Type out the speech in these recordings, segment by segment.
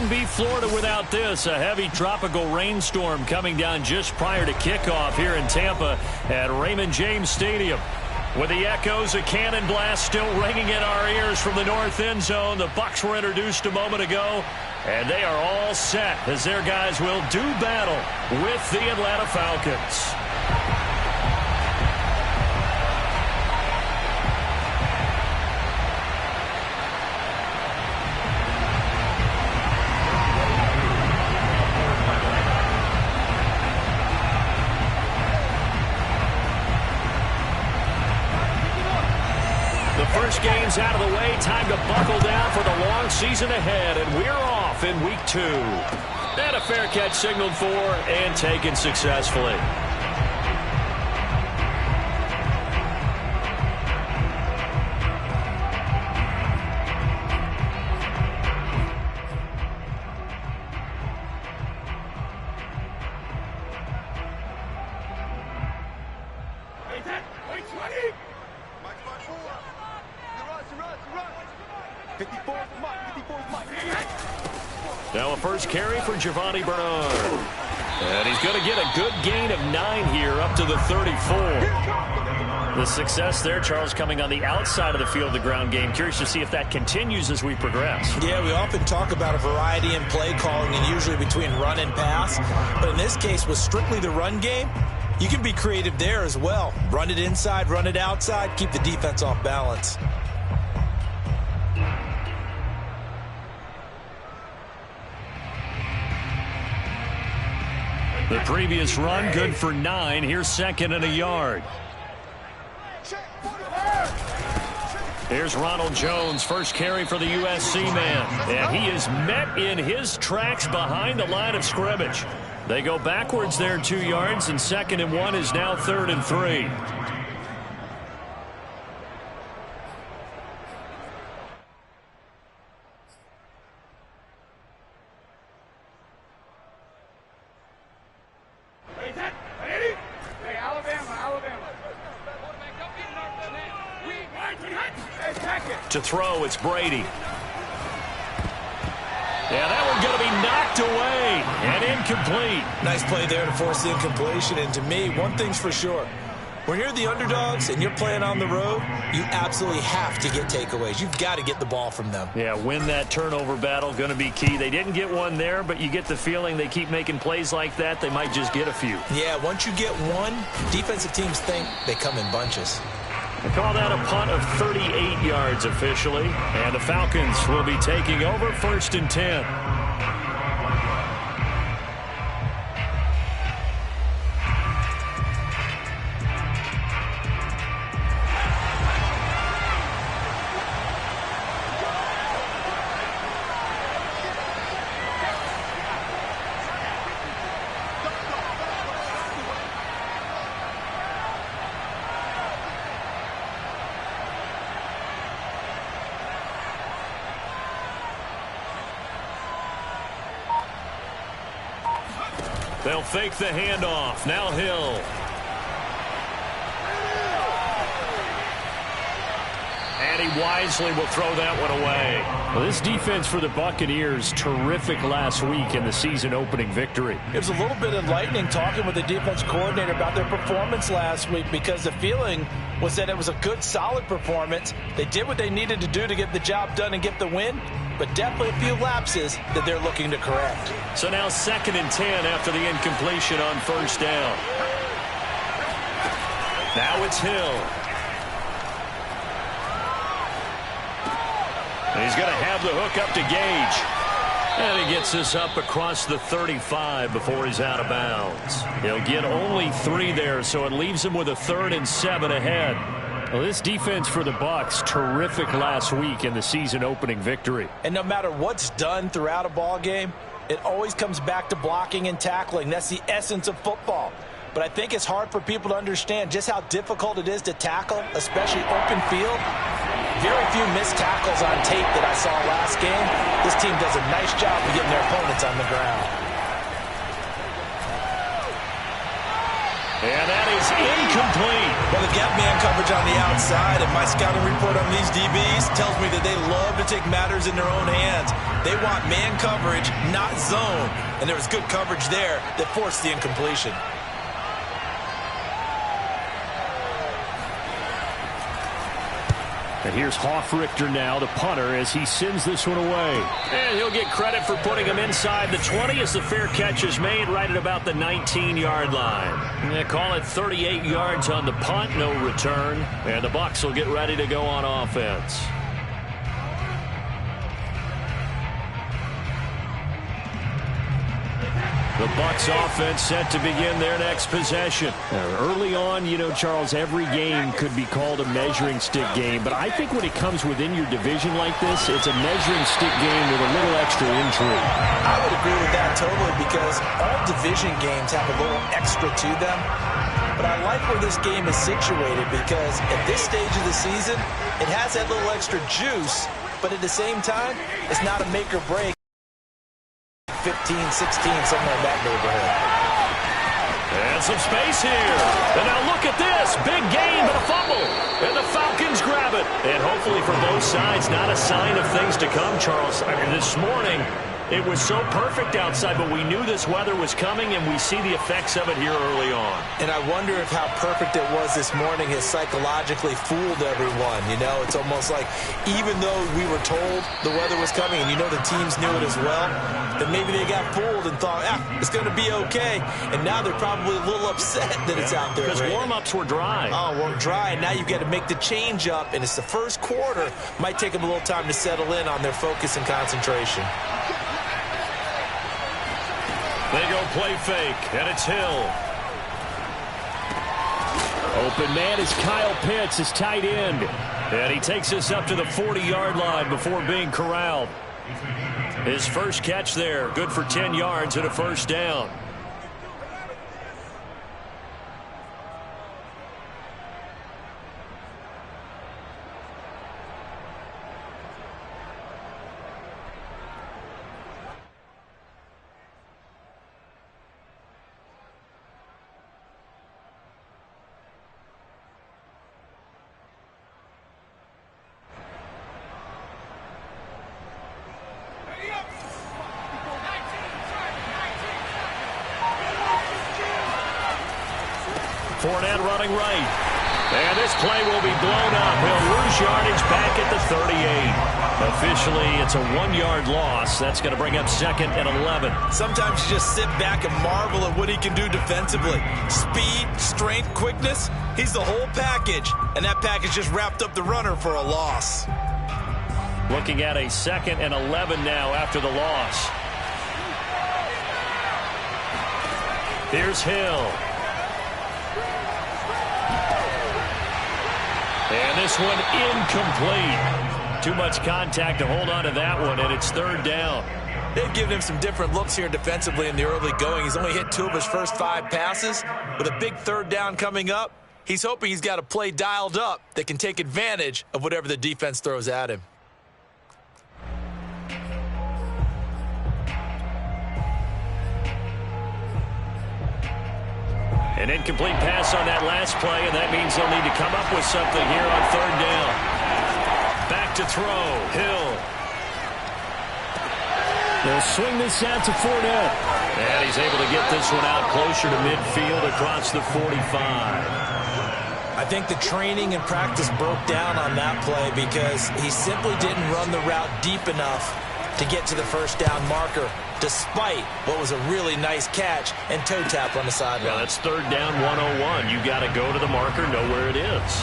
Wouldn't be Florida without this. A heavy tropical rainstorm coming down just prior to kickoff here in Tampa at Raymond James Stadium. With the echoes, a cannon blast still ringing in our ears from the north end zone. The Bucs were introduced a moment ago, and they are all set as their guys will do battle with the Atlanta Falcons. Game's out of the way. Time to buckle down for the long season ahead, and we're off in week 2. And a fair catch signaled for and taken successfully. Now a first carry for Giovanni Bernard. And he's going to get a good gain of 9 here up to the 34. The success there, Charles, coming on the outside of the field, the ground game. Curious to see if that continues as we progress. Yeah, we often talk about a variety in play calling and usually between run and pass. But in this case, with strictly the run game, you can be creative there as well. Run it inside, run it outside, keep the defense off balance. The previous run, good for 9. Here's second and a yard. Here's Ronald Jones, first carry for the USC man. And he is met in his tracks behind the line of scrimmage. They go backwards there 2 yards, and second and 1 is now third and 3. To throw, it's Brady. Yeah, that one's going to be knocked away and incomplete. Nice play there to force the incompletion. And to me, one thing's for sure. When you're the underdogs and you're playing on the road, you absolutely have to get takeaways. You've got to get the ball from them. Yeah, win that turnover battle, going to be key. They didn't get one there, but you get the feeling they keep making plays like that, they might just get a few. Yeah, once you get one, defensive teams think they come in bunches. They call that a punt of 38 yards officially, and the Falcons will be taking over first and 10. They'll fake the handoff. Now Hill. And he wisely will throw that one away. Well, this defense for the Buccaneers, terrific last week in the season-opening victory. It was a little bit enlightening talking with the defense coordinator about their performance last week, because the feeling was that it was a good, solid performance. They did what they needed to do to get the job done and get the win, but definitely a few lapses that they're looking to correct. So now second and 10 after the incompletion on first down. Now it's Hill. And he's going to have the hook up to Gage. And he gets this up across the 35 before he's out of bounds. He'll get only 3 there, so it leaves him with a 3rd and 7 ahead. Well, this defense for the Bucs, terrific last week in the season-opening victory. And no matter what's done throughout a ball game, it always comes back to blocking and tackling. That's the essence of football. But I think it's hard for people to understand just how difficult it is to tackle, especially open field. Very few missed tackles on tape that I saw last game. This team does a nice job of getting their opponents on the ground. And that is incomplete. Well, they've got man coverage on the outside, and my scouting report on these DBs tells me that they love to take matters in their own hands. They want man coverage, not zone. And there was good coverage there that forced the incompletion. And here's Hoffrichter now, the punter, as he sends this one away. And he'll get credit for putting him inside the 20 as the fair catch is made right at about the 19-yard line. They call it 38 yards on the punt, no return. And the Bucs will get ready to go on offense. The Bucs offense set to begin their next possession. Early on, you know, Charles, every game could be called a measuring stick game. But I think when it comes within your division like this, it's a measuring stick game with a little extra intrigue. I would agree with that totally, because all division games have a little extra to them. But I like where this game is situated, because at this stage of the season, it has that little extra juice. But at the same time, it's not a make or break. 15, 16, somewhere in that neighborhood. And some space here. And now look at this. Big gain, but a fumble. And the Falcons grab it. And hopefully for both sides, not a sign of things to come, Charles. I mean, this morning, it was so perfect outside, but we knew this weather was coming, and we see the effects of it here early on. And I wonder if how perfect it was this morning has psychologically fooled everyone. You know, it's almost like even though we were told the weather was coming, and you know the teams knew it as well, that maybe they got fooled and thought, it's going to be okay. And now they're probably a little upset that it's out there. Because warm-ups were dry. Oh, well, dry. And now you've got to make the change up, and it's the first quarter. Might take them a little time to settle in on their focus and concentration. They go play fake, and it's Hill. Open man is Kyle Pitts, his tight end. And he takes us up to the 40-yard line before being corralled. His first catch there, good for 10 yards and a first down. Fournette running right. And this play will be blown up. He'll lose yardage back at the 38. Officially, it's a 1-yard loss. That's going to bring up 2nd and 11. Sometimes you just sit back and marvel at what he can do defensively. Speed, strength, quickness. He's the whole package. And that package just wrapped up the runner for a loss. Looking at a 2nd and 11 now after the loss. Here's Hill. And this one incomplete. Too much contact to hold on to that one, and it's 3rd down. They've given him some different looks here defensively in the early going. He's only hit 2 of his first 5 passes. With a big 3rd down coming up, he's hoping he's got a play dialed up that can take advantage of whatever the defense throws at him. An incomplete pass on that last play, and that means they'll need to come up with something here on 3rd down. Back to throw. Hill. They'll swing this out to Fournette. And he's able to get this one out closer to midfield across the 45. I think the training and practice broke down on that play because he simply didn't run the route deep enough to get to the first down marker, despite what was a really nice catch and toe tap on the sideline. Yeah, that's 3rd down 101. You got to go to the marker, know where it is.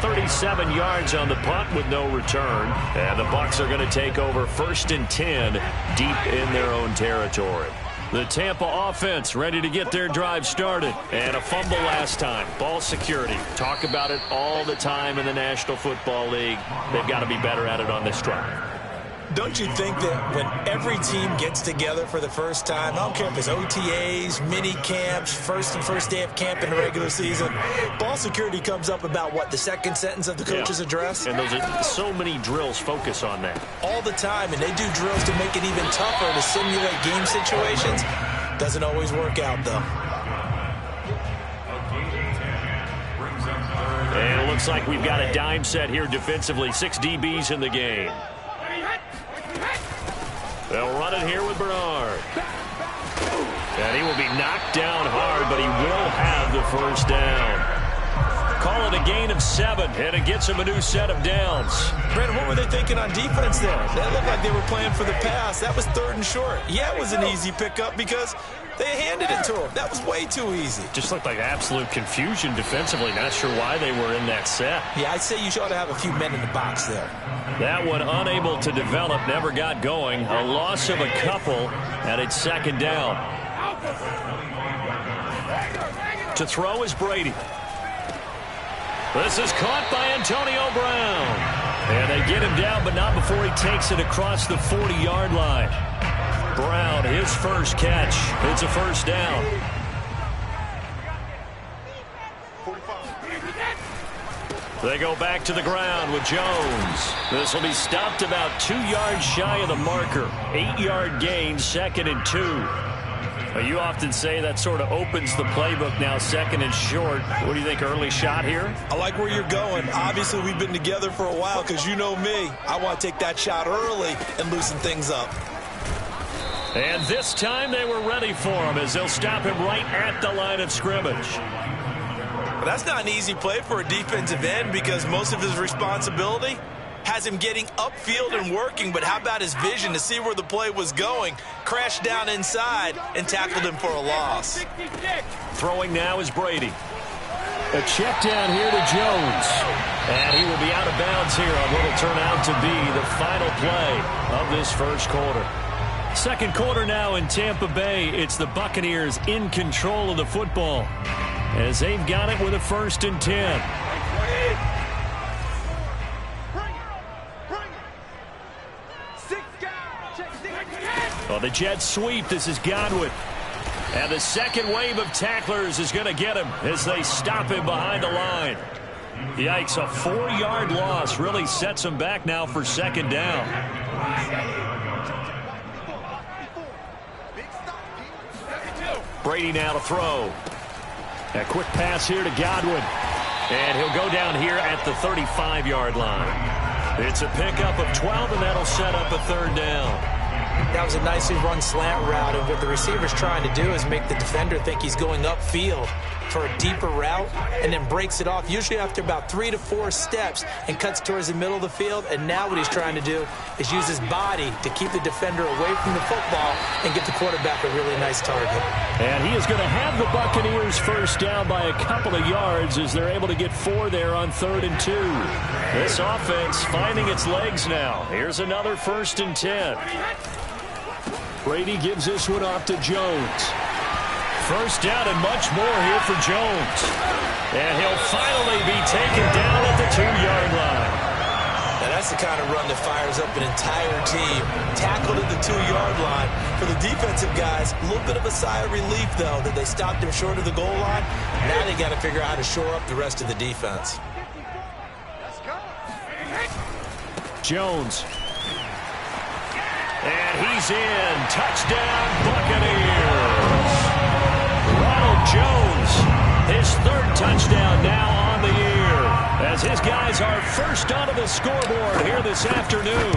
37 yards on the punt with no return. And the Bucs are going to take over 1st and 10 deep in their own territory. The Tampa offense ready to get their drive started. And a fumble last time. Ball security. Talk about it all the time in the National Football League. They've got to be better at it on this drive. Don't you think that when every team gets together for the first time, I don't care if it's OTAs, mini camps, first day of camp in the regular season, ball security comes up about what, the second sentence of the coach's address? And those are so many drills focus on that. All the time, and they do drills to make it even tougher to simulate game situations. Doesn't always work out, though. And it looks like we've got a dime set here defensively. 6 DBs in the game. They'll run it here with Bernard. And he will be knocked down hard, but he will have the first down. Call it a gain of 7, and it gets him a new set of downs. Brandon, what were they thinking on defense there? That looked like they were playing for the pass. That was 3rd and short. Yeah, it was an easy pickup because they handed it to him. That was way too easy. Just looked like absolute confusion defensively. Not sure why they were in that set. Yeah, I'd say you ought to have a few men in the box there. That one unable to develop, never got going. A loss of a couple, and it's 2nd down. To throw is Brady. This is caught by Antonio Brown. And they get him down, but not before he takes it across the 40-yard line. Brown, his first catch. It's a first down. They go back to the ground with Jones. This will be stopped about 2 yards shy of the marker. 8-yard gain, 2nd and 2. You often say that sort of opens the playbook now, 2nd and short. What do you think, early shot here? I like where you're going. Obviously, we've been together for a while because you know me. I want to take that shot early and loosen things up. And this time they were ready for him as they'll stop him right at the line of scrimmage. That's not an easy play for a defensive end because most of his responsibility has him getting upfield and working, but how about his vision to see where the play was going, crashed down inside, and tackled him for a loss. Throwing now is Brady. A check down here to Jones. And he will be out of bounds here on what will turn out to be the final play of this first quarter. Second quarter now in Tampa Bay. It's the Buccaneers in control of the football as they've got it with a 1st and 10. Well, the Jets sweep. This is Godwin. And the second wave of tacklers is going to get him as they stop him behind the line. Yikes, a 4-yard loss really sets him back now for 2nd down. Brady now to throw. A quick pass here to Godwin. And he'll go down here at the 35-yard line. It's a pickup of 12, and that'll set up a 3rd down. That was a nicely run slant route, and what the receiver's trying to do is make the defender think he's going upfield for a deeper route and then breaks it off, usually after about 3 to 4 steps, and cuts towards the middle of the field. And now what he's trying to do is use his body to keep the defender away from the football and get the quarterback a really nice target. And he is going to have the Buccaneers 1st down by a couple of yards as they're able to get 4 there on 3rd and 2. This offense finding its legs now. Here's another 1st and 10. Brady gives this one off to Jones. 1st down and much more here for Jones. And he'll finally be taken down at the 2-yard line. Now that's the kind of run that fires up an entire team. Tackled at the 2-yard line. For the defensive guys, a little bit of a sigh of relief, though, that they stopped him short of the goal line. Now they got to figure out how to shore up the rest of the defense. Jones. And he's in. Touchdown, Buccaneers. Ronald Jones, his 3rd touchdown now on the year, as his guys are first onto the scoreboard here this afternoon.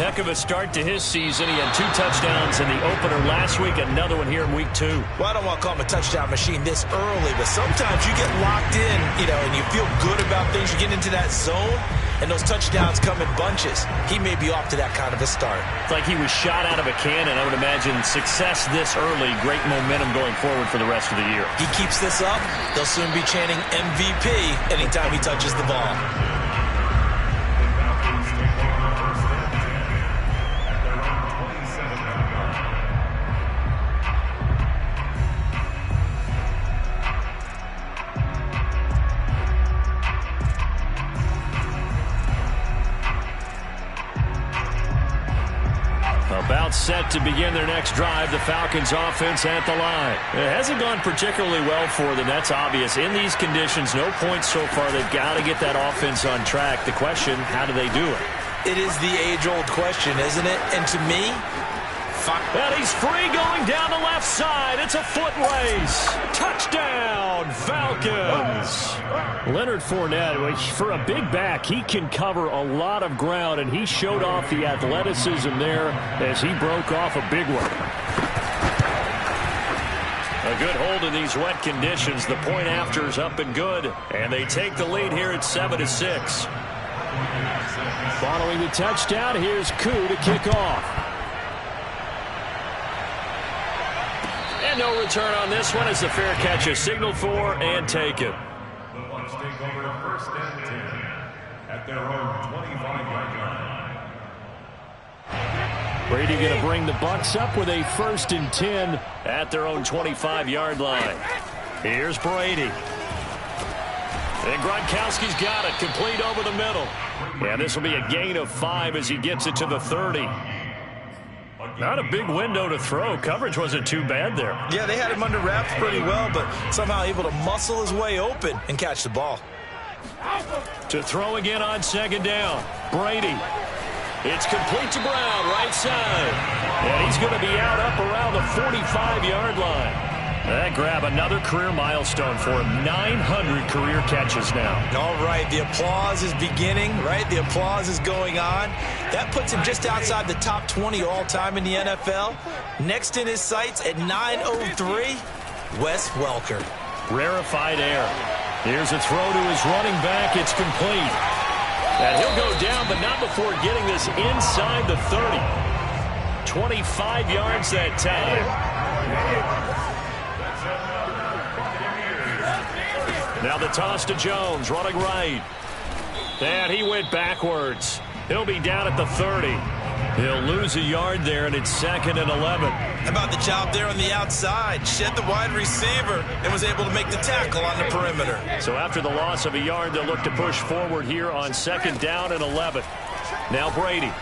Heck of a start to his season. He had 2 touchdowns in the opener last week, another one here in week 2. Well, I don't want to call him a touchdown machine this early, but sometimes you get locked in, and you feel good about things. You get into that zone, and those touchdowns come in bunches. He may be off to that kind of a start. It's like he was shot out of a cannon. I would imagine success this early, great momentum going forward for the rest of the year. He keeps this up, they'll soon be chanting MVP anytime he touches the ball. About set to begin their next drive, the Falcons offense at the line. It hasn't gone particularly well for them, that's obvious. In these conditions, no points so far. They've got to get that offense on track. The question, how do they do it? It is the age-old question, isn't it? And to me, and he's free going down the left side. It's a foot race. Touchdown, Falcons. Leonard Fournette, for a big back, he can cover a lot of ground, and he showed off the athleticism there as he broke off a big one. A good hold in these wet conditions. The point after is up and good, and they take the lead here at 7-6. Following the touchdown, here's Koo to kick off. And no return on this one as the fair catch is signaled for and taken. The Bucs take over 1st and 10 at their own 25-yard line. Brady going to bring the Bucs up with a 1st and 10 at their own 25-yard line. Here's Brady. And Gronkowski's got it, complete over the middle. And this will be a gain of 5 as he gets it to the 30. Not a big window to throw. Coverage wasn't too bad there. Yeah, they had him under wraps pretty well, but somehow able to muscle his way open and catch the ball. To throw again on 2nd down. Brady. It's complete to Brown, right side. And he's going to be out up around the 45-yard line. That grab another career milestone for him. 900 career catches now. All right, the applause is beginning, right? The applause is going on. That puts him just outside the top 20 all-time in the NFL. Next in his sights at 903, Wes Welker. Rarefied air. Here's a throw to his running back. It's complete. And he'll go down, but not before getting this inside the 30. 25 yards that time. Now the toss to Jones, running right. And he went backwards. He'll be down at the 30. He'll lose a yard there, and it's 2nd and 11. How about the job there on the outside? Shed the wide receiver and was able to make the tackle on the perimeter. So after the loss of a yard, they'll look to push forward here on 2nd down and 11. Now Brady.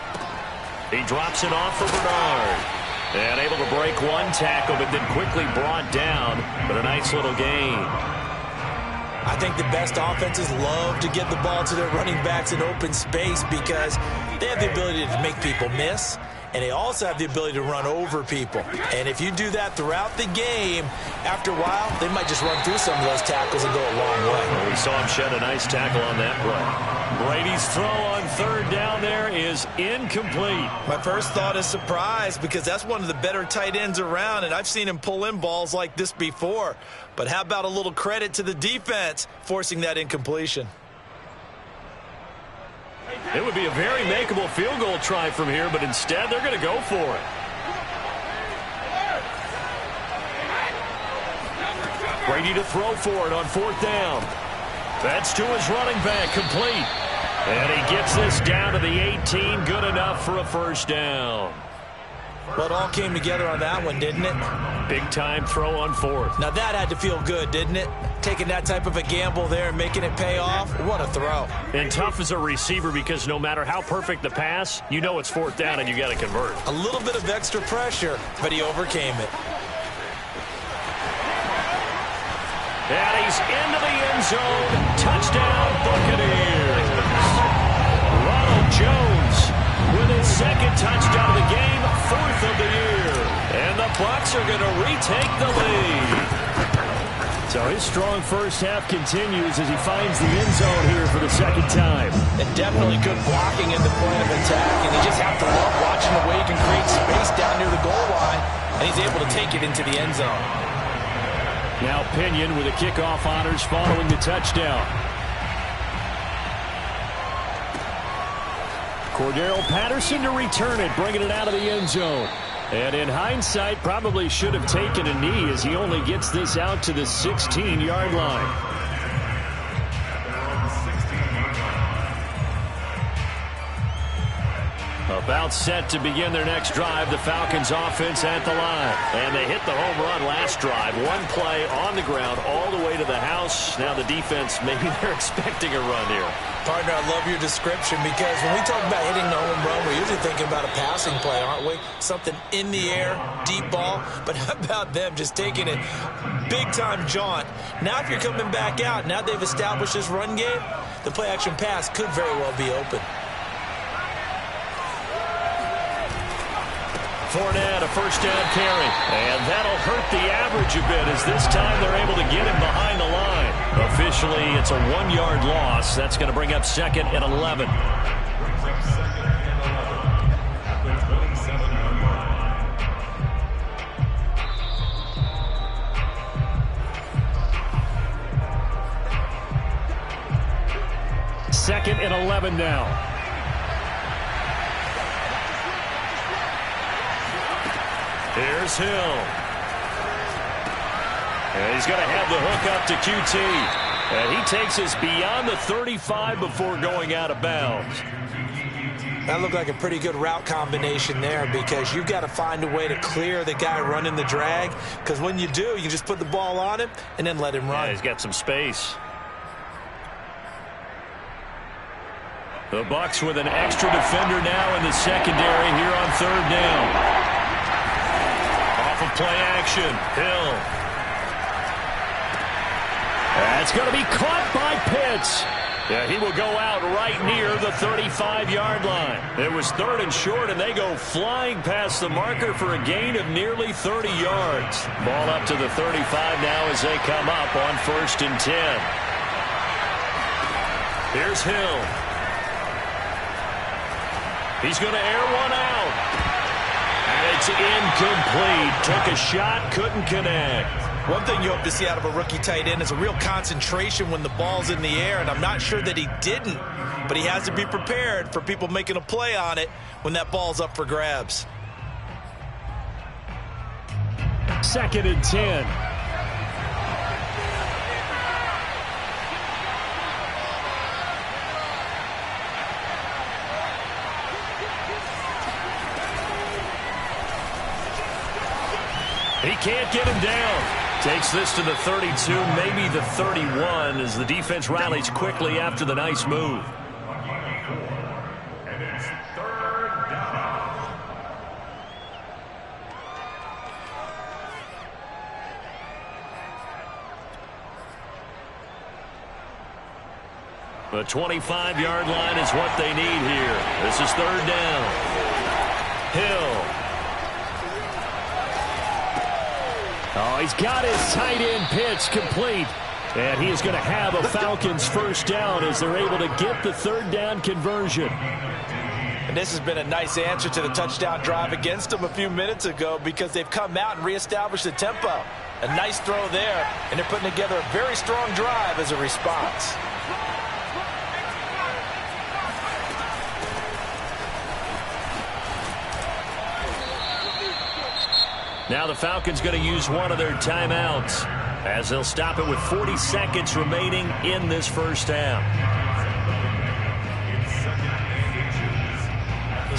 He drops it off for Bernard. And able to break one tackle, but then quickly brought down. But a nice little gain. I think the best offenses love to get the ball to their running backs in open space because they have the ability to make people miss, and they also have the ability to run over people. And if you do that throughout the game, after a while, they might just run through some of those tackles and go a long way. Well, we saw him shed a nice tackle on that play. Brady's throw on 3rd down there is incomplete. My first thought is surprise because that's one of the better tight ends around, and I've seen him pull in balls like this before. But how about a little credit to the defense forcing that incompletion? It would be a very makeable field goal try from here, but instead they're going to go for it. Brady to throw for it on 4th down. That's to his running back, complete. And he gets this down to the 18, good enough for a 1st down. Well, it all came together on that one, didn't it? Big-time throw on 4th. Now that had to feel good, didn't it? Taking that type of a gamble there and making it pay off. What a throw. And tough as a receiver because no matter how perfect the pass, you know it's 4th down and you got to convert. A little bit of extra pressure, but he overcame it. And he's into the end zone. Touchdown, Buccaneers. Ronald Jones with his 2nd touchdown of the game, 4th of the year. And the Bucs are going to retake the lead. So his strong first half continues as he finds the end zone here for the 2nd time. And definitely good blocking at the point of attack. And you just have to love watching the way he can create space down near the goal line. And he's able to take it into the end zone. Now Pinion with the kickoff honors following the touchdown. Cordero Patterson to return it, bringing it out of the end zone. And in hindsight, probably should have taken a knee as he only gets this out to the 16-yard line. About set to begin their next drive, the Falcons offense at the line. And they hit the home run last drive. One play on the ground all the way to the house. Now the defense, maybe they're expecting a run here. Partner, I love your description because when we talk about hitting the home run, we're usually thinking about a passing play, aren't we? Something in the air, deep ball. But how about them just taking it big-time jaunt? Now if you're coming back out, now they've established this run game, the play-action pass could very well be open. Fournette, a 1st down carry. And that'll hurt the average a bit as this time they're able to get him behind the line. Officially, it's a 1-yard loss. That's going to bring up 2nd and 11. Second and 11 now. Here's Hill. And he's going to have the hook up to QT. And he takes us beyond the 35 before going out of bounds. That looked like a pretty good route combination there because you've got to find a way to clear the guy running the drag. Because when you do, you just put the ball on him and then let him run. Yeah, he's got some space. The Bucs with an extra defender now in the secondary here on 3rd down. Of play action, Hill. That's going to be caught by Pitts. Yeah, he will go out right near the 35-yard line. It was 3rd and short, and they go flying past the marker for a gain of nearly 30 yards. Ball up to the 35 now as they come up on 1st and 10. Here's Hill. He's going to air one out. It's incomplete. Took a shot, couldn't connect. One thing you hope to see out of a rookie tight end is a real concentration when the ball's in the air, and I'm not sure that he didn't, but he has to be prepared for people making a play on it when that ball's up for grabs. 2nd and 10. He can't get him down. Takes this to the 32, maybe the 31, as the defense rallies quickly after the nice move. And it's third down. The 25-yard line is what they need here. This is third down. Hill. Oh, he's got his tight end pitch complete. And he is going to have a Falcons first down as they're able to get the third down conversion. And this has been a nice answer to the touchdown drive against them a few minutes ago because they've come out and reestablished the tempo. A nice throw there, and they're putting together a very strong drive as a response. Now the Falcons going to use one of their timeouts as they'll stop it with 40 seconds remaining in this first half.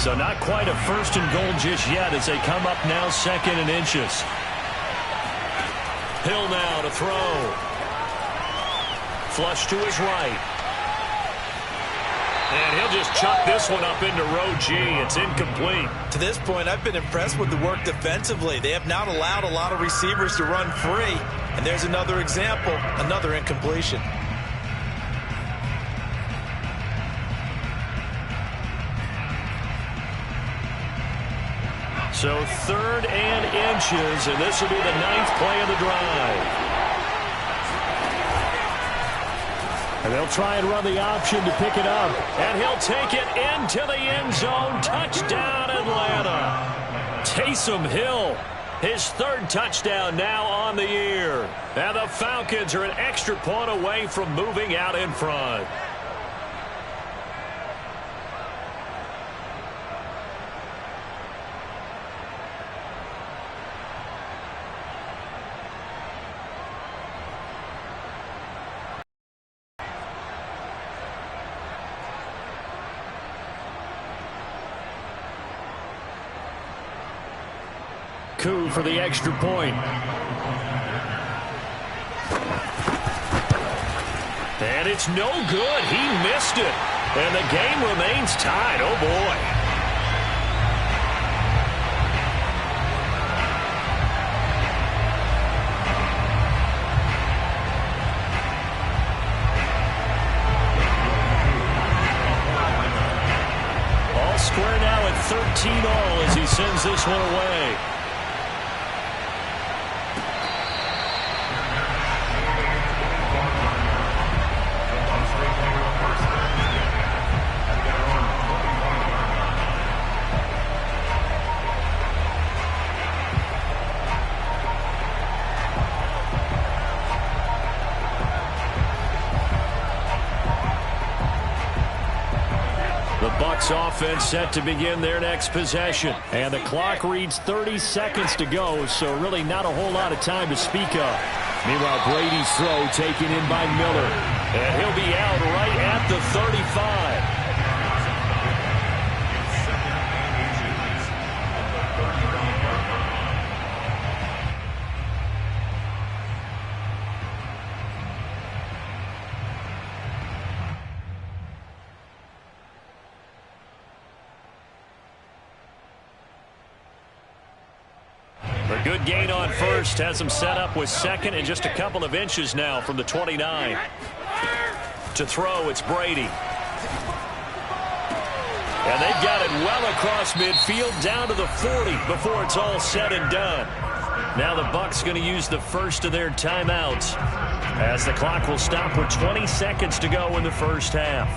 So not quite a first and goal just yet as they come up now second and inches. Hill now to throw. Flush to his right. And he'll just chuck this one up into row G. It's incomplete. To this point, I've been impressed with the work defensively. They have not allowed a lot of receivers to run free. And there's another example, another incompletion. So third and inches, and this will be the 9th play of the drive. And they'll try and run the option to pick it up. And he'll take it into the end zone. Touchdown, Atlanta. Taysom Hill, his third touchdown now on the year. And the Falcons are an extra point away from moving out in front. Coup for the extra point. And it's no good. He missed it. And the game remains tied. Oh, boy. All square now at 13 all as he sends this one away. Offense set to begin their next possession. And the clock reads 30 seconds to go, so really not a whole lot of time to speak of. Meanwhile, Brady's throw taken in by Miller. And he'll be out right at the 35. A good gain on first has them set up with second and just a couple of inches now from the 29. To throw, it's Brady. And they've got it well across midfield down to the 40 before it's all said and done. Now the Bucs going to use the first of their timeouts as the clock will stop with 20 seconds to go in the first half.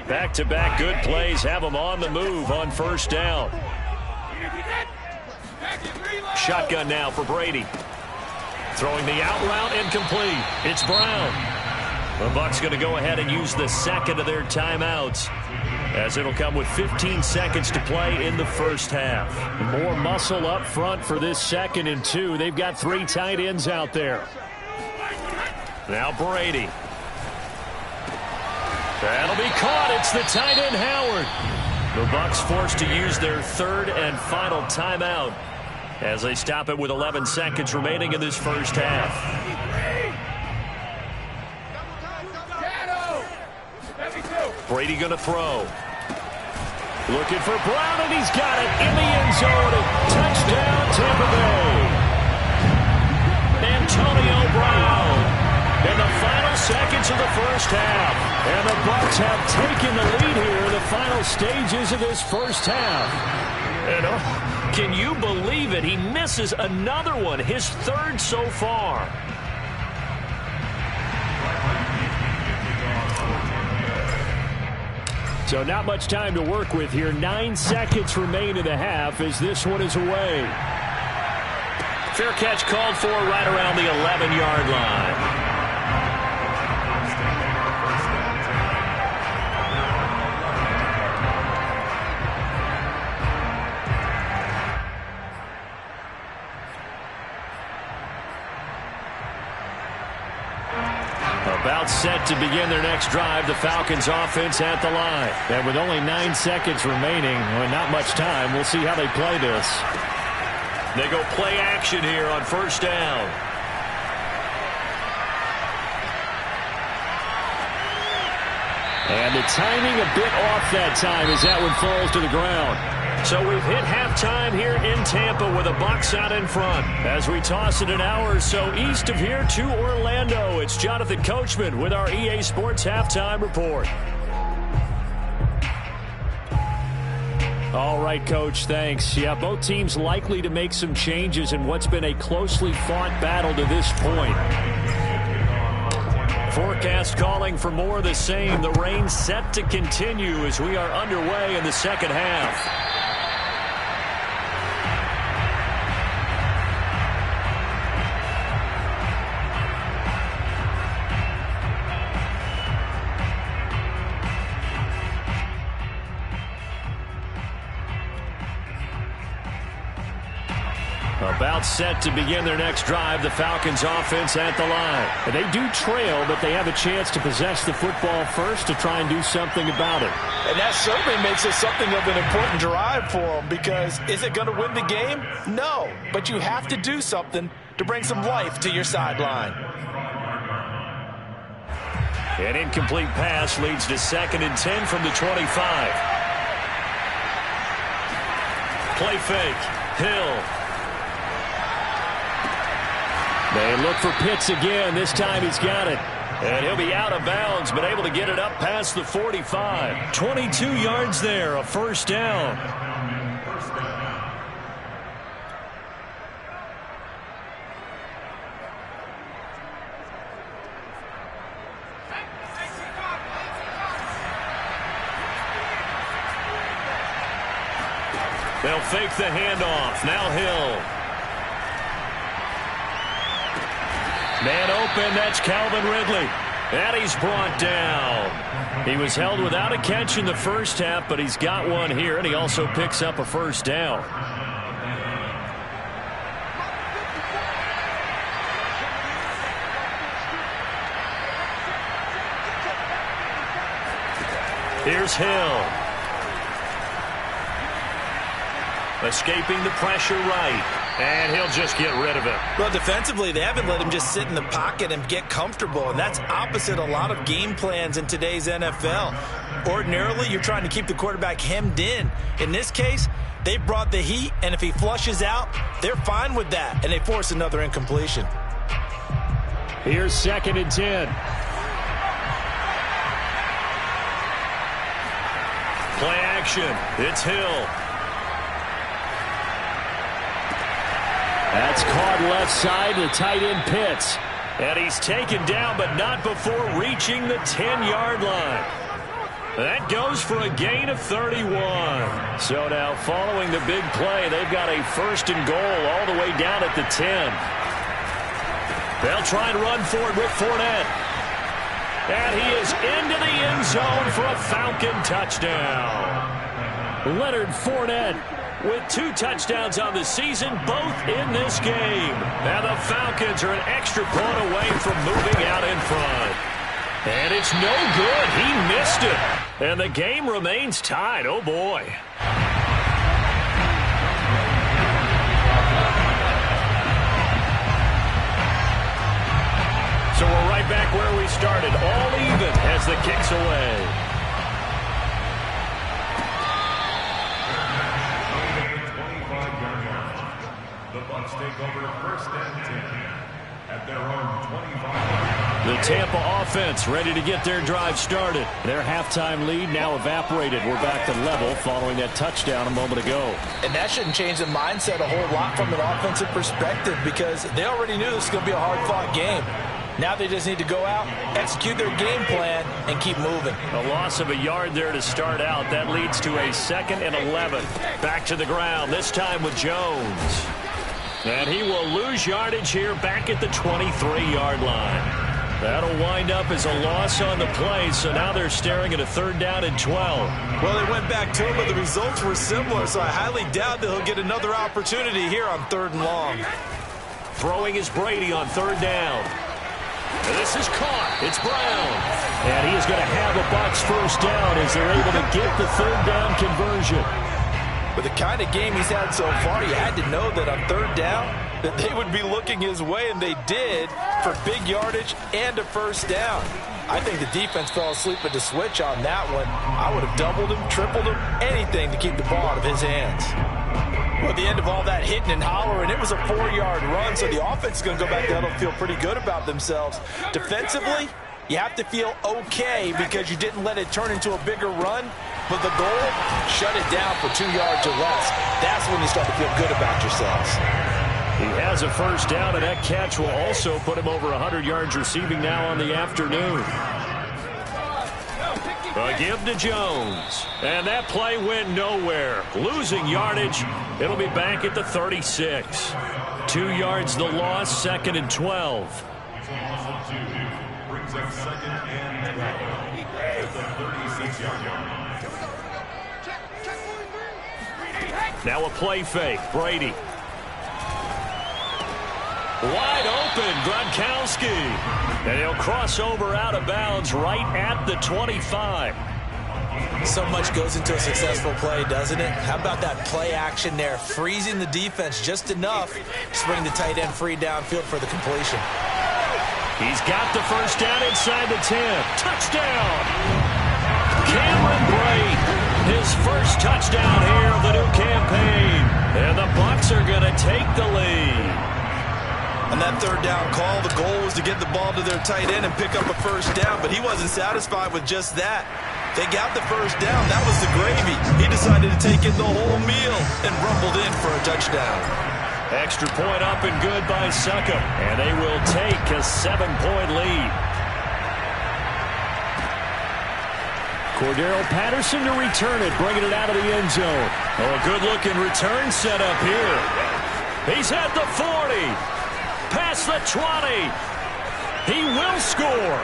Back-to-back good plays have them on the move on first down. Shotgun now for Brady. Throwing the out route incomplete. It's Brown. The Bucs going to go ahead and use the second of their timeouts as it'll come with 15 seconds to play in the first half. More muscle up front for this 2nd and 2. They've got 3 tight ends out there. Now Brady. That'll be caught. It's the tight end, Howard. The Bucs forced to use their third and final timeout as they stop it with 11 seconds remaining in this first half. Brady going to throw. Looking for Brown, and he's got it in the end zone. Touchdown, Tampa Bay. Antonio Brown in the final seconds of the first half. And the Bucs have taken the lead here in the final stages of this first half. And can you believe it? He misses another one, his third so far. So not much time to work with here. 9 seconds remain in the half as this one is away. Fair catch called for right around the 11-yard line. About set to begin their next drive, the Falcons offense at the line. And with only 9 seconds remaining, well, not much time, we'll see how they play this. They go play action here on first down. And the timing a bit off that time as that one falls to the ground. So we've hit halftime here in Tampa with the Bucs out in front. As we toss it an hour or so east of here to Orlando, it's Jonathan Coachman with our EA Sports Halftime Report. All right, Coach, thanks. Yeah, both teams likely to make some changes in what's been a closely fought battle to this point. Forecast calling for more of the same. The rain set to continue as we are underway in the second half. About set to begin their next drive, the Falcons offense at the line. And they do trail, but they have a chance to possess the football first to try and do something about it. And that certainly makes it something of an important drive for them, because is it going to win the game? No, but you have to do something to bring some life to your sideline. An incomplete pass leads to 2nd and 10 from the 25. Play fake. Hill. They look for Pitts again. This time he's got it. And he'll be out of bounds, but able to get it up past the 45. 22 yards there, a first down. They'll fake the handoff. Now Hill. Man open, that's Calvin Ridley. And he's brought down. He was held without a catch in the first half, but he's got one here, and he also picks up a first down. Here's Hill. Escaping the pressure right. And he'll just get rid of it. Well, defensively, they haven't let him just sit in the pocket and get comfortable, and that's opposite a lot of game plans in today's NFL. Ordinarily, you're trying to keep the quarterback hemmed in. In this case, they brought the heat, and if he flushes out, they're fine with that, and they force another incompletion. Here's 2nd and 10. Play action. It's Hill. That's caught left side, the tight end Pitts. And he's taken down, but not before reaching the 10-yard line. That goes for a gain of 31. So now following the big play, they've got a 1st and goal all the way down at the 10. They'll try and run forward with Fournette. And he is into the end zone for a Falcon touchdown. Leonard Fournette with 2 touchdowns on the season, both in this game. And the Falcons are an extra point away from moving out in front. And it's no good. He missed it. And the game remains tied. Oh, boy. So we're right back where we started. All even as the kick's away. The Bucs take over first and 10 at their own 25. The Tampa offense ready to get their drive started. Their halftime lead now evaporated. We're back to level following that touchdown a moment ago. And that shouldn't change the mindset a whole lot from an offensive perspective because they already knew this was going to be a hard-fought game. Now they just need to go out, execute their game plan, and keep moving. A loss of a yard there to start out. That leads to a 2nd and 11. Back to the ground, this time with Jones. And he will lose yardage here back at the 23-yard line. That'll wind up as a loss on the play, so now they're staring at a 3rd down and 12. Well, they went back to him, but the results were similar, so I highly doubt that he'll get another opportunity here on 3rd and long. Throwing is Brady on 3rd down. And this is caught. It's Brown. And he is going to have a Bucs 1st down as they're able to get the 3rd down conversion. With the kind of game he's had so far, you had to know that on 3rd down that they would be looking his way, and they did for big yardage and a 1st down. I think the defense fell asleep at the switch on that one. I would have doubled him, tripled him, anything to keep the ball out of his hands. Well, at the end of all that hitting and hollering, it was a 4-yard run, so the offense is going to go back there and feel pretty good about themselves. Defensively, you have to feel okay because you didn't let it turn into a bigger run. But the goal, shut it down for 2 yards or less. That's when you start to feel good about yourselves. He has a 1st down, and that catch will also put him over 100 yards receiving now on the afternoon. A give to Jones. And that play went nowhere. Losing yardage. It'll be back at the 36. 2 yards the loss, 2nd and 12. Brings up 2nd and 12 at the 36-yard line. Now a play fake. Brady. Wide open, Gronkowski. And he'll cross over out of bounds right at the 25. So much goes into a successful play, doesn't it? How about that play action there, freezing the defense just enough to bring the tight end free downfield for the completion. He's got the 1st down inside the 10. Touchdown! Cameron Brate. His 1st touchdown here of the new campaign. And the Bucs are going to take the lead. On that 3rd down call, the goal was to get the ball to their tight end and pick up a 1st down, but he wasn't satisfied with just that. They got the 1st down. That was the gravy. He decided to take in the whole meal and rumbled in for a touchdown. Extra point up and good by Suckup. And they will take a 7-point lead. Cordero Patterson to return it, bringing it out of the end zone. Oh, a good-looking return set up here. He's at the 40. Past the 20. He will score.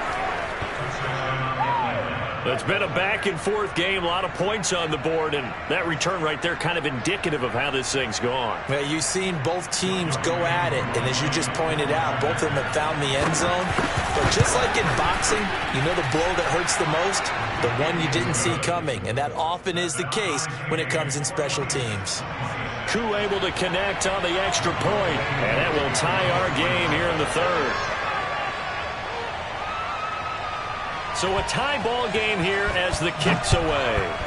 It's been a back-and-forth game, a lot of points on the board, and that return right there kind of indicative of how this thing's gone. Well, you've seen both teams go at it, and as you just pointed out, both of them have found the end zone. But just like in boxing, you know the blow that hurts the most? The one you didn't see coming, and that often is the case when it comes in special teams. Koo able to connect on the extra point, and that will tie our game here in the 3rd. So a tie ball game here as the kick's away.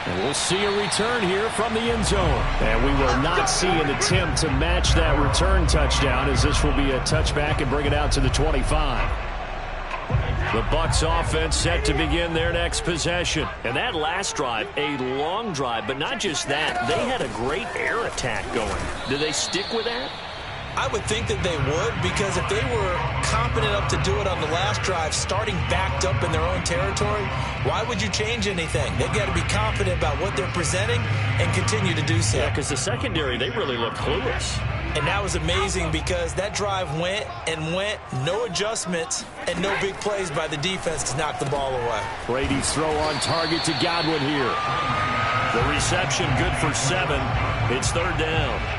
And we'll see a return here from the end zone. And we will not see an attempt to match that return touchdown, as this will be a touchback and bring it out to the 25. The Bucs offense set to begin their next possession. And that last drive, a long drive, but not just that. They had a great air attack going. Do they stick with that? I would think that they would, because if they were competent enough to do it on the last drive, starting backed up in their own territory, why would you change anything? They've got to be confident about what they're presenting and continue to do so. Yeah, because the secondary, they really looked clueless. And that was amazing because that drive went and went, no adjustments, and no big plays by the defense to knock the ball away. Brady's throw on target to Godwin here. The reception good for 7. It's 3rd down.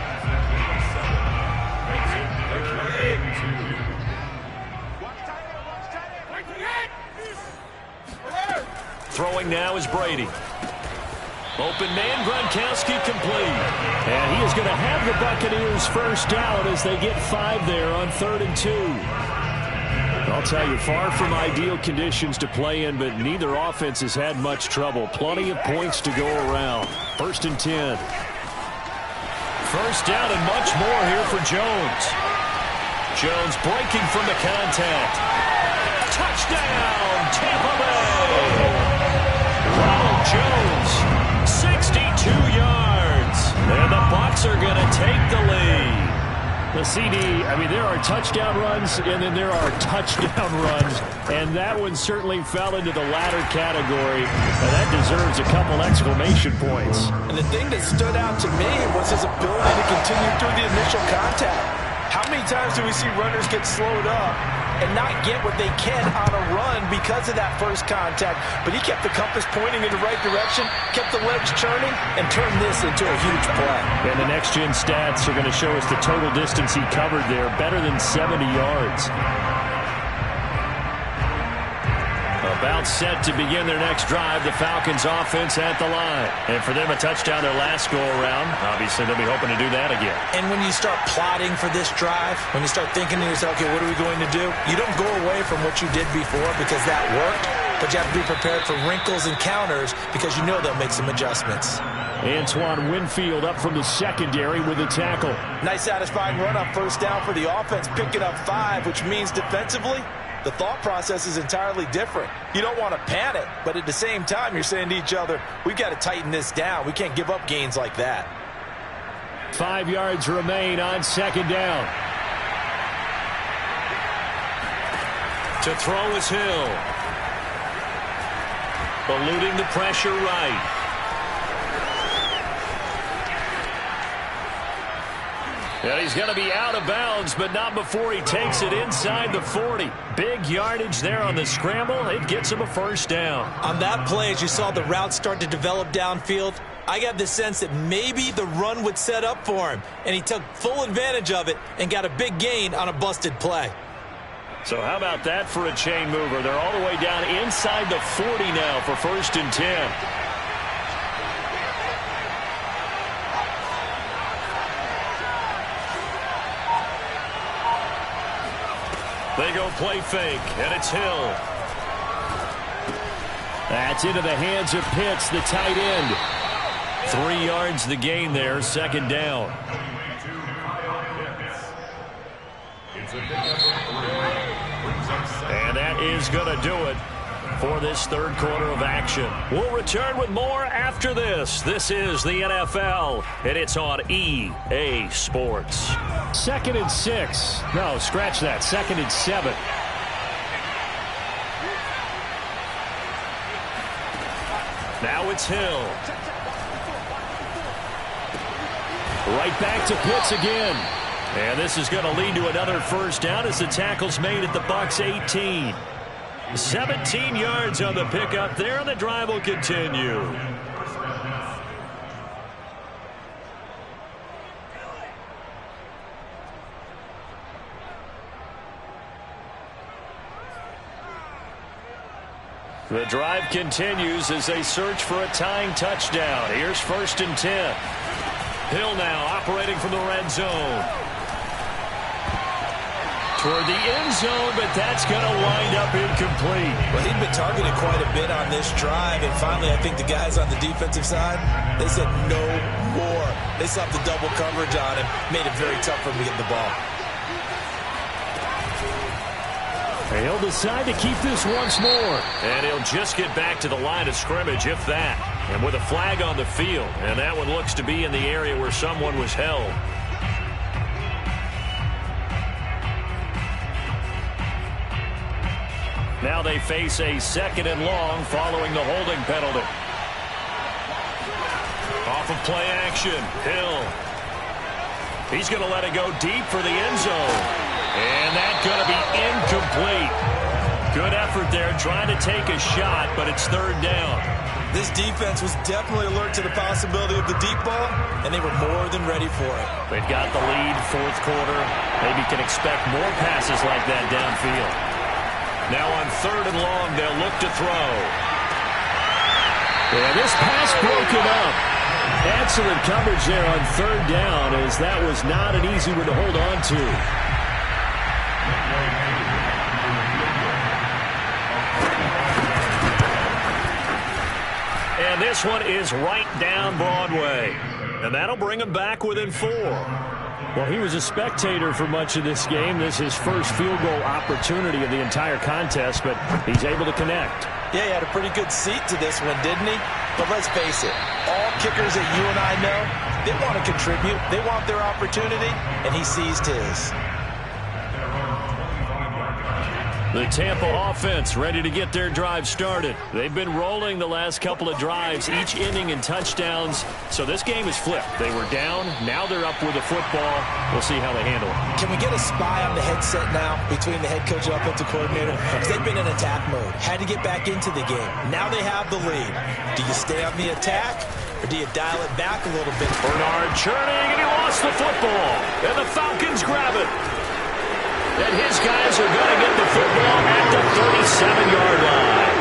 Throwing now is Brady. Open man, Gronkowski complete. And he is going to have the Buccaneers first down as they get 5 there on 3rd and 2. I'll tell you, far from ideal conditions to play in, but neither offense has had much trouble. Plenty of points to go around. 1st and 10. First down and much more here for Jones. Jones breaking from the contact. Touchdown, Tampa Bay. Ronald Jones, 62 yards. And the Bucs are going to take the lead. The CD, I mean, there are touchdown runs, and then there are touchdown runs. And that one certainly fell into the latter category. And that deserves a couple exclamation points. And the thing that stood out to me was his ability to continue through the initial contact. How many times do we see runners get slowed up and not get what they can on a run because of that first contact? But he kept the compass pointing in the right direction, kept the legs churning, and turned this into a huge play. And the next-gen stats are going to show us the total distance he covered there, better than 70 yards. About set to begin their next drive, the Falcons offense at the line. And for them, a touchdown their last go-around. Obviously, they'll be hoping to do that again. And when you start plotting for this drive, when you start thinking to yourself, okay, what are we going to do? You don't go away from what you did before because that worked, but you have to be prepared for wrinkles and counters because you know they'll make some adjustments. Antoine Winfield up from the secondary with a tackle. Nice satisfying run up first down for the offense, picking up 5, which means defensively, the thought process is entirely different. You don't want to panic, but at the same time, you're saying to each other, we've got to tighten this down. We can't give up gains like that. 5 yards remain on 2nd down. To throw is Hill. Eluding the pressure right. And he's going to be out of bounds, but not before he takes it inside the 40. Big yardage there on the scramble. It gets him a first down. On that play, as you saw the route start to develop downfield, I got the sense that maybe the run would set up for him. And he took full advantage of it and got a big gain on a busted play. So how about that for a chain mover? They're all the way down inside the 40 now for 1st and 10. They go play fake, and it's Hill. That's into the hands of Pitts, the tight end. 3 yards the gain there, 2nd down. And that is going to do it for this 3rd quarter of action. We'll return with more after this. This is the NFL, and it's on EA Sports. 2nd and 6. No, scratch that. 2nd and 7. Now it's Hill. Right back to Pitts again. And this is going to lead to another first down as the tackle's made at the Bucs 18. 17 yards on the pickup there, and the drive will continue. The drive continues as they search for a tying touchdown. Here's 1st and 10. Hill now operating from the red zone. Toward the end zone, but that's going to wind up incomplete. Well, he'd been targeted quite a bit on this drive, and finally I think the guys on the defensive side, they said no more. They slapped the double coverage on him, made it very tough for him to get the ball. He'll decide to keep this once more. And he'll just get back to the line of scrimmage, if that. And with a flag on the field. And that one looks to be in the area where someone was held. Now they face a 2nd and long following the holding penalty. Off of play action. Hill. He's going to let it go deep for the end zone. And that's going to be incomplete. Good effort there trying to take a shot, but it's 3rd down. This defense was definitely alert to the possibility of the deep ball, and they were more than ready for it. They've got the lead, fourth quarter. Maybe can expect more passes like that downfield. Now on 3rd and long, they'll look to throw. Yeah, this pass broken up. Excellent coverage there on 3rd down, as that was not an easy one to hold on to. And this one is right down Broadway. And that'll bring him back within 4. Well, he was a spectator for much of this game. This is his first field goal opportunity of the entire contest, but he's able to connect. Yeah, he had a pretty good seat to this one, didn't he? But let's face it, all kickers that you and I know, they want to contribute. They want their opportunity, and he seized his. The Tampa offense ready to get their drive started. They've been rolling the last couple of drives, each inning in touchdowns. So this game is flipped. They were down. Now they're up with the football. We'll see how they handle it. Can we get a spy on the headset now between the head coach and offensive coordinator? Because they've been in attack mode. Had to get back into the game. Now they have the lead. Do you stay on the attack, or do you dial it back a little bit? Bernard churning, and he lost the football. And the Falcons grab it. And his guys are going to get the football at the 37-yard line.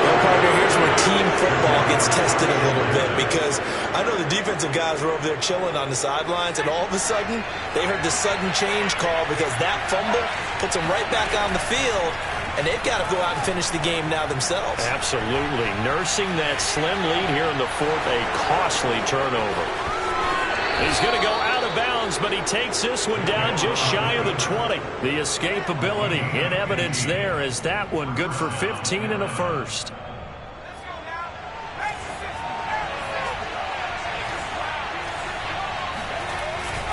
Well, partner, here's where team football gets tested a little bit, because I know the defensive guys were over there chilling on the sidelines, and all of a sudden, they heard the sudden change call because that fumble puts them right back on the field, and they've got to go out and finish the game now themselves. Absolutely. Nursing that slim lead here in the 4th, a costly turnover. He's going to go out of bounds, but he takes this one down just shy of the 20. The escapability in evidence there as that one good for 15 and a first.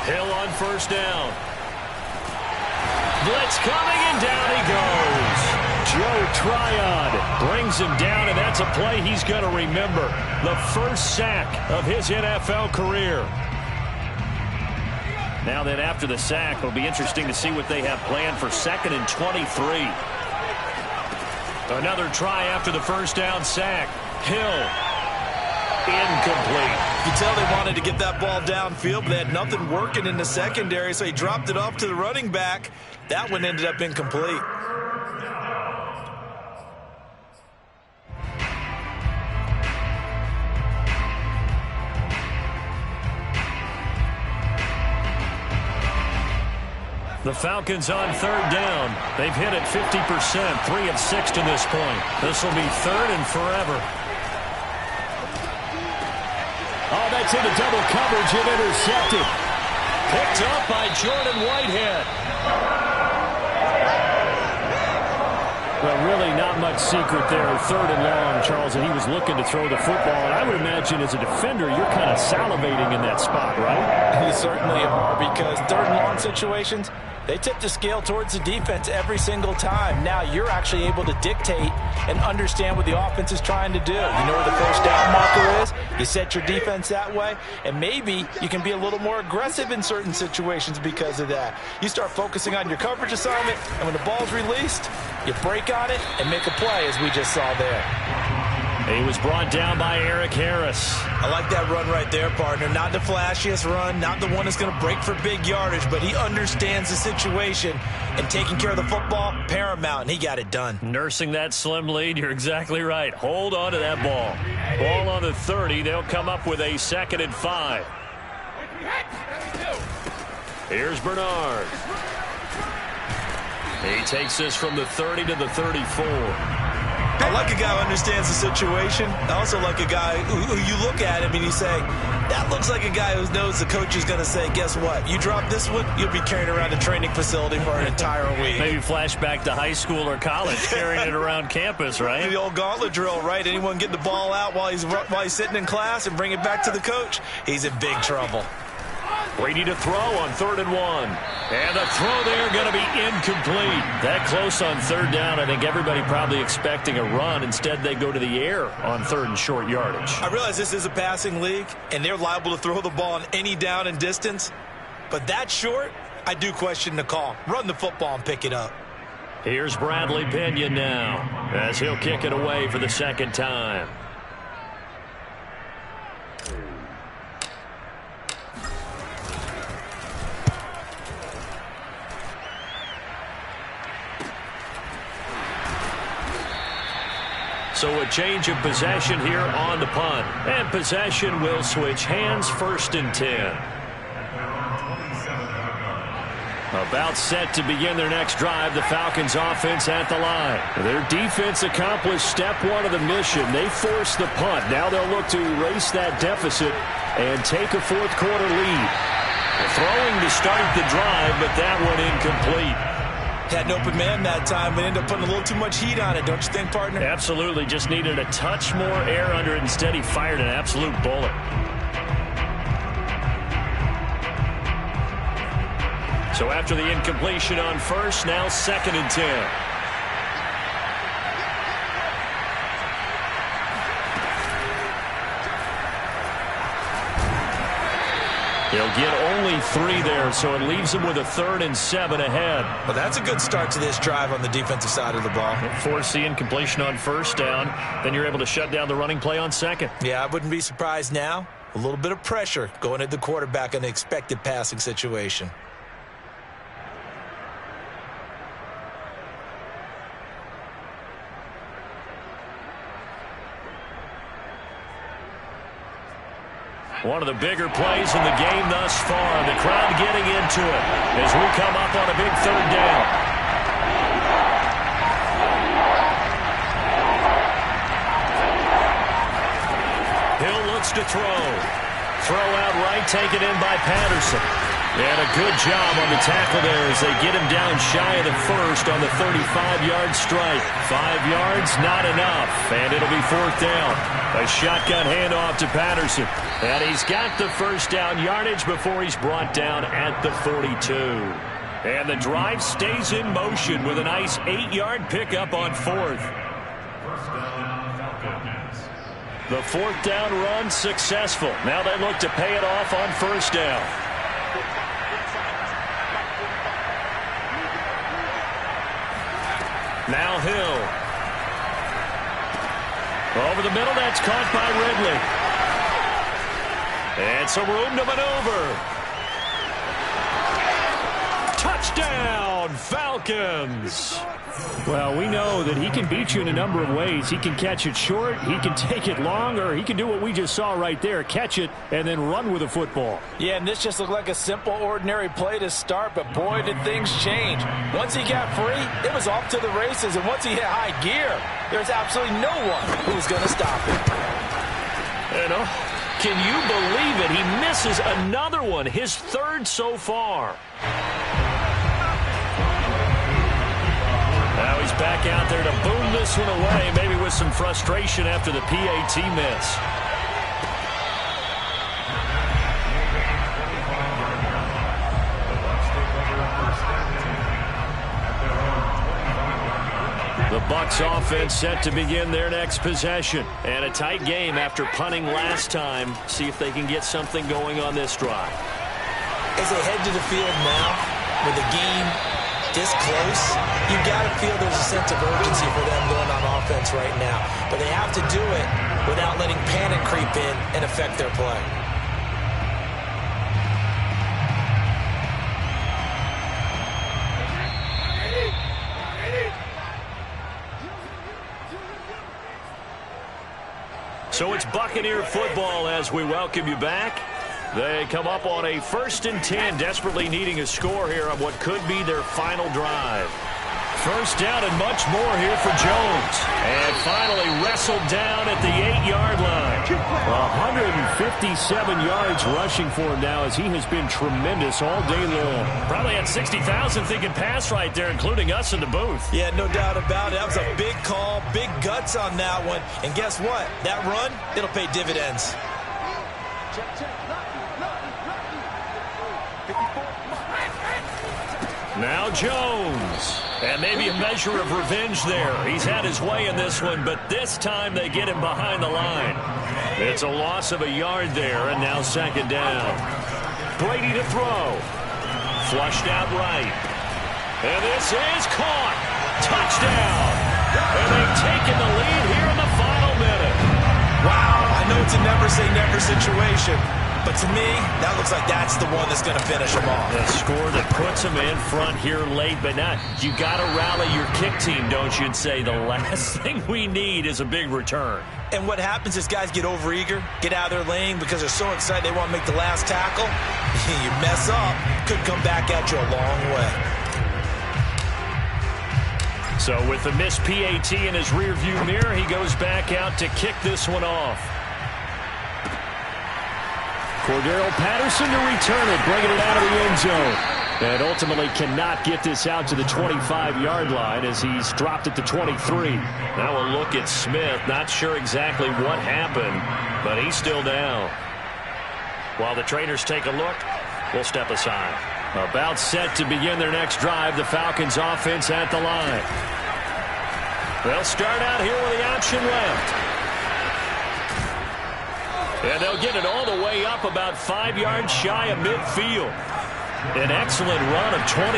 Hill on 1st down. Blitz coming, and down he goes. Joe Tryon brings him down, and that's a play he's going to remember. The first sack of his NFL career. Now then, after the sack, it'll be interesting to see what they have planned for 2nd and 23. Another try after the first down sack. Hill. Incomplete. You can tell they wanted to get that ball downfield, but they had nothing working in the secondary, so he dropped it off to the running back. That one ended up incomplete. The Falcons on 3rd down. They've hit it 50%, 3 of 6 to this point. This will be 3rd and forever. Oh, that's into double coverage and intercepted. Picked up by Jordan Whitehead. Well, really not much secret there. 3rd and long, Charles, and he was looking to throw the football. And I would imagine as a defender, you're kind of salivating in that spot, right? You certainly are, because 3rd and long situations, they tip the scale towards the defense every single time. Now you're actually able to dictate and understand what the offense is trying to do. You know where the first down marker is. You set your defense that way, and maybe you can be a little more aggressive in certain situations because of that. You start focusing on your coverage assignment, and when the ball's released, you break on it and make a play, as we just saw there. He was brought down by Eric Harris. I like that run right there, partner. Not the flashiest run, not the one that's going to break for big yardage, but he understands the situation, and taking care of the football, paramount, and he got it done. Nursing that slim lead, you're exactly right. Hold on to that ball. Ball on the 30. They'll come up with a 2nd and 5. Here's Bernard. He takes this from the 30 to the 34. I like a guy who understands the situation. I also like a guy who you look at him and you say, that looks like a guy who knows the coach is going to say, guess what? You drop this one, you'll be carrying around a training facility for an entire week. Maybe flashback to high school or college, carrying it around campus, right? The old gauntlet drill, right? Anyone get the ball out while he's sitting in class and bring it back to the coach, he's in big trouble. Brady to throw on 3rd and 1. And the throw there going to be incomplete. That close on 3rd down. I think everybody probably expecting a run. Instead, they go to the air on 3rd and short yardage. I realize this is a passing league, and they're liable to throw the ball on any down and distance. But that short, I do question the call. Run the football and pick it up. Here's Bradley Pinion now as he'll kick it away for the 2nd time. So a change of possession here on the punt. And possession will switch hands, 1st and 10. About set to begin their next drive, the Falcons offense at the line. Their defense accomplished step 1 of the mission. They forced the punt. Now they'll look to erase that deficit and take a 4th quarter lead. Throwing to start the drive, but that one incomplete. Had an open man that time, but ended up putting a little too much heat on it, don't you think, partner? Absolutely. Just needed a touch more air under it. Instead, he fired an absolute bullet. So after the incompletion on 1st, now 2nd and 10. He'll get only 3 there, so it leaves him with a 3rd and 7 ahead. Well, that's a good start to this drive on the defensive side of the ball. Force the incompletion on 1st down, then you're able to shut down the running play on 2nd. Yeah, I wouldn't be surprised now. A little bit of pressure going at the quarterback in an expected passing situation. One of the bigger plays in the game thus far. The crowd getting into it as we come up on a big 3rd down. Hill looks to throw. Throw out right, taken in by Patterson. And a good job on the tackle there as they get him down shy of the 1st on the 35-yard strike. 5 yards, not enough, and it'll be 4th down. A shotgun handoff to Patterson. And he's got the 1st down yardage before he's brought down at the 42. And the drive stays in motion with a nice 8-yard pickup on 4th. The 4th down run successful. Now they look to pay it off on 1st down. Now Hill. Over the middle, that's caught by Ridley. And some room to maneuver. Touchdown, Falcons. Well, we know that he can beat you in a number of ways. He can catch it short, he can take it long, or he can do what we just saw right there, catch it and then run with the football. Yeah, and this just looked like a simple, ordinary play to start, but boy, did things change. Once he got free, it was off to the races, and once he hit high gear, there's absolutely no one who was going to stop him. You know, can you believe it? He misses another one, his 3rd so far. Now he's back out there to boom this one away, maybe with some frustration after the PAT miss. The Bucs offense set to begin their next possession. And a tight game after punting last time. See if they can get something going on this drive. As they head to the field now, with the game this close, you got to feel there's a sense of urgency for them going on offense right now. But they have to do it without letting panic creep in and affect their play. So it's Buccaneer football as we welcome you back. They come up on a 1st and 10, desperately needing a score here on what could be their final drive. 1st down and much more here for Jones. And finally wrestled down at the 8-yard line. 157 yards rushing for him now as he has been tremendous all day long. Probably had 60,000 thinking pass right there, including us in the booth. Yeah, no doubt about it. That was a big call, big guts on that one. And guess what? That run, it'll pay dividends. Now Jones. And maybe a measure of revenge there. He's had his way in this one, but this time they get him behind the line. It's a loss of a yard there, and now 2nd down. Brady to throw. Flushed out right. And this is caught. Touchdown. And they've taken the lead here in the final minute. Wow, I know it's a never say never situation, But to me, that looks like that's the one that's going to finish them off. A score that puts them in front here late, but not. You got to rally your kick team, don't you? And say the last thing we need is a big return. And what happens is guys get overeager, get out of their lane because they're so excited they want to make the last tackle. You mess up, could come back at you a long way. So with the missed PAT in his rearview mirror, he goes back out to kick this one off. Cordero Patterson to return it, bringing it out of the end zone. And ultimately cannot get this out to the 25-yard line as he's dropped at the 23. Now we'll look at Smith. Not sure exactly what happened, but he's still down. While the trainers take a look, we'll step aside. About set to begin their next drive, the Falcons offense at the line. They'll start out here with the option left. And they'll get it all the way up about 5 yards shy of midfield. An excellent run of 22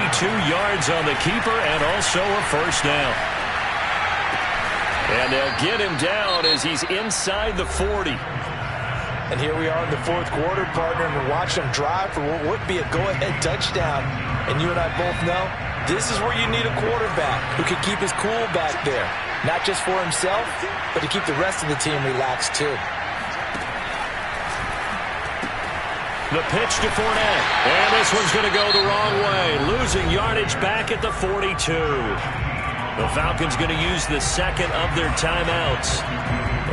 yards on the keeper and also a first down. And they'll get him down as he's inside the 40. And here we are in the fourth quarter, partner, and we're watching him drive for what would be a go-ahead touchdown. And you and I both know this is where you need a quarterback who can keep his cool back there. Not just for himself, but to keep the rest of the team relaxed too. The pitch to Fournette. And this one's going to go the wrong way. Losing yardage back at the 42. The Falcons going to use the second of their timeouts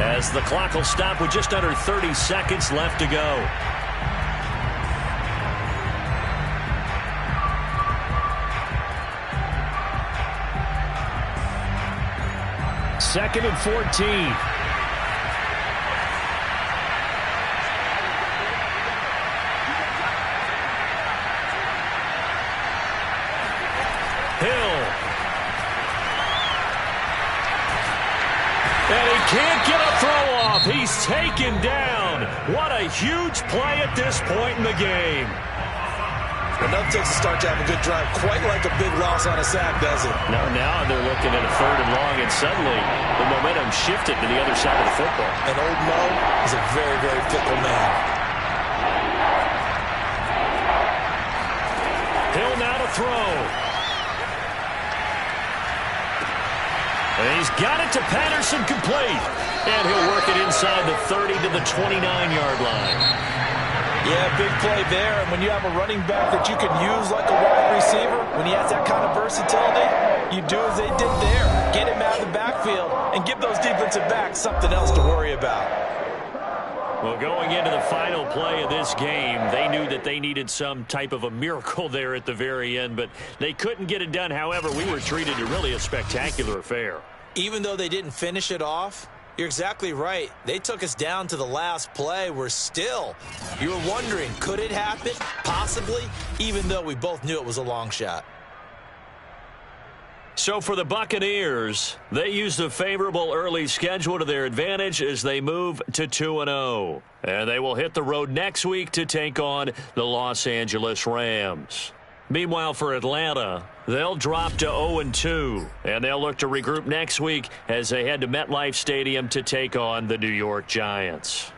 as the clock will stop with just under 30 seconds left to go. Second and 14. Can't get a throw off. He's taken down. What a huge play at this point in the game. Enough takes a start to have a good drive. Quite like a big loss on a sack, does it? Now they're looking at a third and long, and suddenly the momentum shifted to the other side of the football. And old Mo is a very, very fickle man. Hill now to throw. And he's got it to Patterson, complete. And he'll work it inside the 30 to the 29-yard line. Yeah, big play there. And when you have a running back that you can use like a wide receiver, when he has that kind of versatility, you do as they did there. Get him out of the backfield and give those defensive backs something else to worry about. Well, going into the final play of this game, they knew that they needed some type of a miracle there at the very end, but they couldn't get it done. However, we were treated to really a spectacular affair. Even though they didn't finish it off, you're exactly right. They took us down to the last play. We're still, you were wondering, could it happen? Possibly, even though we both knew it was a long shot. So for the Buccaneers, they used a favorable early schedule to their advantage as they move to 2-0. And they will hit the road next week to take on the Los Angeles Rams. Meanwhile, for Atlanta, they'll drop to 0-2, and they'll look to regroup next week as they head to MetLife Stadium to take on the New York Giants.